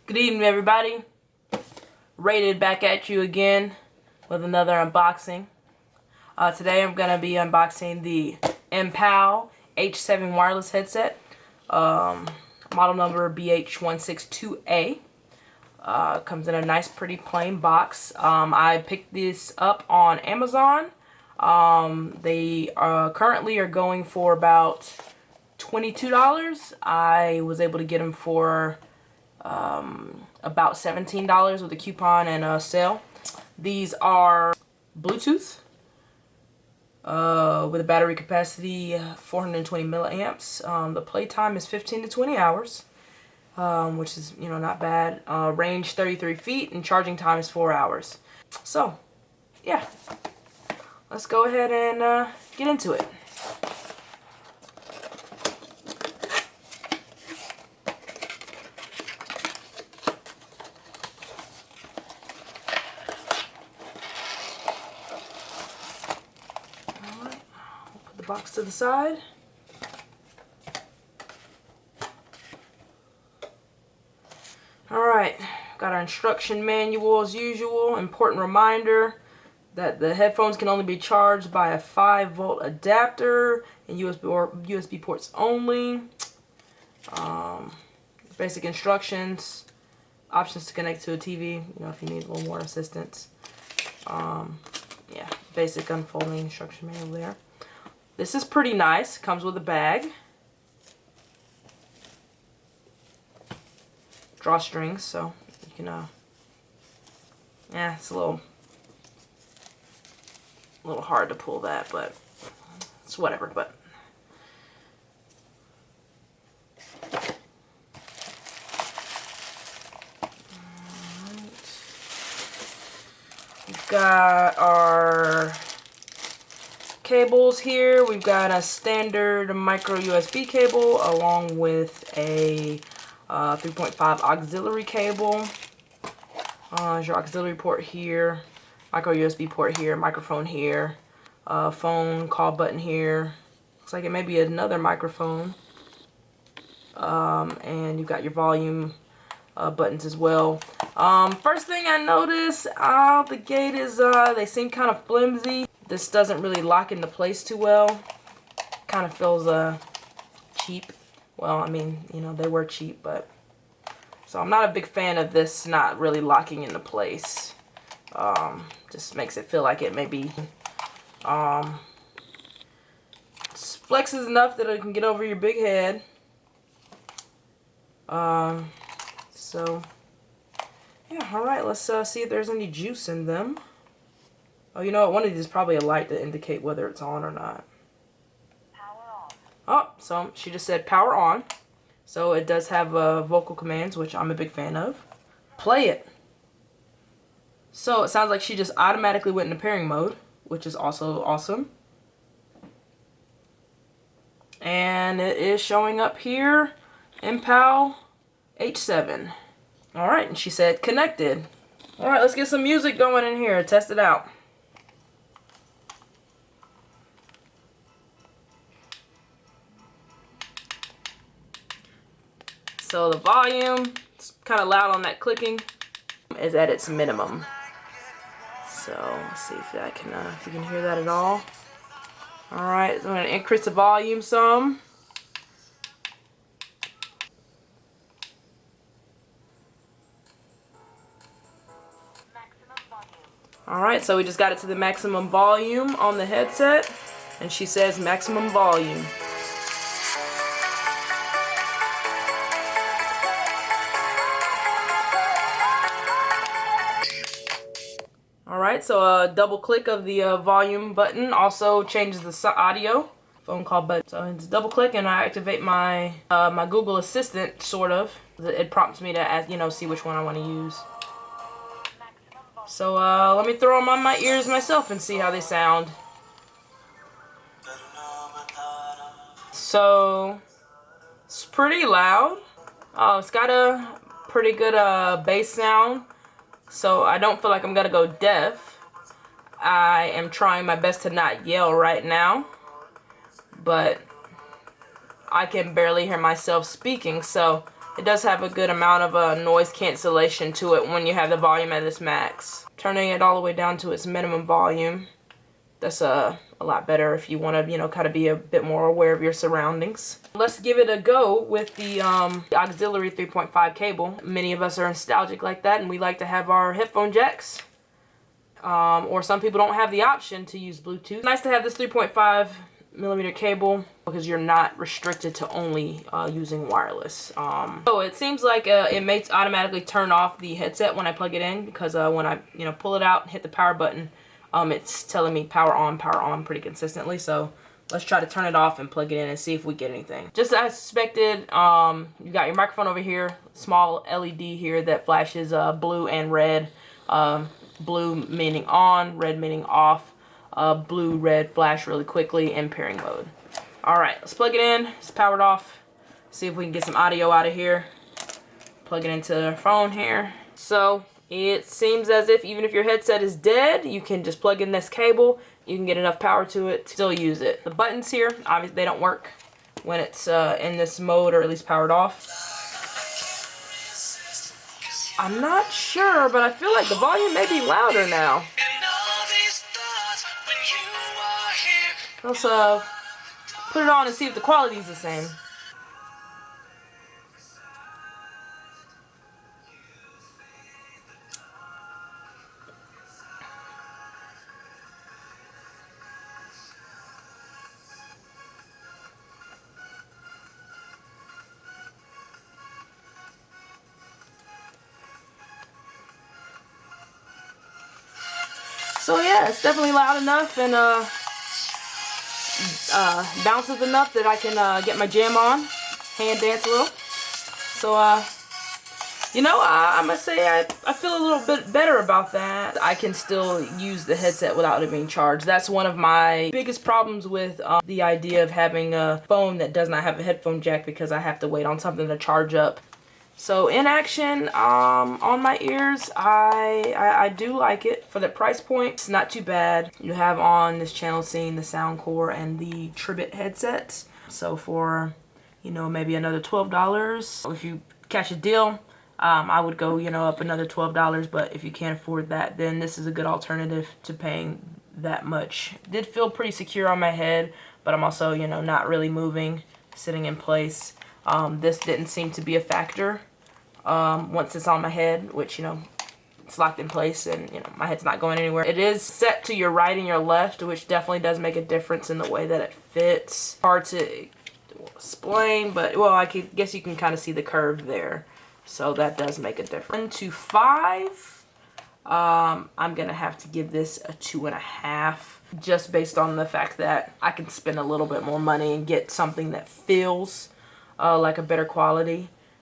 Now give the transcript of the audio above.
Good evening, everybody. Rated back at you again with another unboxing. Today I'm going to be unboxing the Mpow H7 wireless headset. Model number BH162A. Comes in a nice, pretty plain box. I picked this up on Amazon. They currently are going for about $22. I was able to get them for about $17 with a coupon and a sale. These are Bluetooth with a battery capacity 420 milliamps. The playtime is 15 to 20 hours, which is, not bad. Range 33 feet and charging time is 4 hours. So, yeah, let's go ahead and get into it. Box to the side. Alright, got our instruction manual as usual. Important reminder that the headphones can only be charged by a 5-volt adapter and USB ports only. Basic instructions, options to connect to a TV, if you need a little more assistance. Yeah, basic unfolding instruction manual there. This is pretty nice. Comes with a bag. Drawstrings, so you can, yeah, it's a little hard to pull that, but it's whatever, but. Alright. We've got our cables here. We've got a standard micro USB cable along with a 3.5 auxiliary cable. There's your auxiliary port here, micro USB port here, microphone here, phone call button here. Looks like it may be another microphone. And you've got your volume buttons as well. First thing I noticed out the gate is they seem kind of flimsy. This doesn't really lock into place too well. Kind of feels cheap. Well, I mean, they were cheap, but so I'm not a big fan of this not really locking into place. Just makes it feel like it may be flexes enough that it can get over your big head. So yeah, all right, let's see if there's any juice in them. Oh, you know what? One of these is probably a light to indicate whether it's on or not. Power on. Oh, so she just said power on. So it does have vocal commands, which I'm a big fan of. Play it. So it sounds like she just automatically went into pairing mode, which is also awesome. And it is showing up here, Mpow H7. All right, and she said connected. All right, let's get some music going in here. Test it out. So the volume, it's kind of loud on that clicking, is at its minimum. So let's see if I can, if you can hear that at all. All right, so I'm going to increase the volume some. All right, so we just got it to the maximum volume on the headset, and she says maximum volume. Alright, so a double click of the volume button also changes the audio. Phone call button. So it's double click and I activate my my Google Assistant, sort of. It prompts me to ask, see which one I want to use. So let me throw them on my ears myself and see how they sound. So it's pretty loud. It's got a pretty good bass sound. So I don't feel like I'm gonna go deaf. I am trying my best to not yell right now, but I can barely hear myself speaking, so it does have a good amount of noise cancellation to it when you have the volume at its max. Turning it all the way down to its minimum volume. That's a lot better if you want to, you know, kind of be a bit more aware of your surroundings. Let's give it a go with the auxiliary 3.5 cable. Many of us are nostalgic like that, and we like to have our headphone jacks. Or some people don't have the option to use Bluetooth. It's nice to have this 3.5mm cable because you're not restricted to only using wireless. So it seems like it may automatically turn off the headset when I plug it in, because when I pull it out and hit the power button, it's telling me power on pretty consistently. So let's try to turn it off and plug it in and see if we get anything. Just as I suspected, you got your microphone over here, small LED here that flashes blue and red. Blue meaning on, red meaning off. Blue, red flash really quickly in pairing mode. Alright, let's plug it in. It's powered off. See if we can get some audio out of here. Plug it into the phone here. So it seems as if even if your headset is dead, you can just plug in this cable. You can get enough power to it to still use it. The buttons here, obviously they don't work when it's in this mode, or at least powered off. I'm not sure, but I feel like the volume may be louder now. Let's put it on and see if the quality is the same. So yeah, it's definitely loud enough and bounces enough that I can get my jam on, hand dance a little. So you know, I must say I feel a little bit better about that. I can still use the headset without it being charged. That's one of my biggest problems with the idea of having a phone that does not have a headphone jack, because I have to wait on something to charge up. So in action, on my ears, I do like it. For the price point, it's not too bad. You have on this channel scene the Soundcore and the Tribit headsets. So for, you know, maybe another $12, if you catch a deal, I would go, you know, up another $12. But if you can't afford that, then this is a good alternative to paying that much. It did feel pretty secure on my head, but I'm also, you know, not really moving, sitting in place. This didn't seem to be a factor. Once it's on my head, which, you know, it's locked in place and, you know, my head's not going anywhere. It is set to your right and your left, which definitely does make a difference in the way that it fits. Hard to explain, but, well, I guess you can kind of see the curve there. So that does make a difference. 1 to 5, I'm going to have to give this a 2.5, just based on the fact that I can spend a little bit more money and get something that feels like a better quality.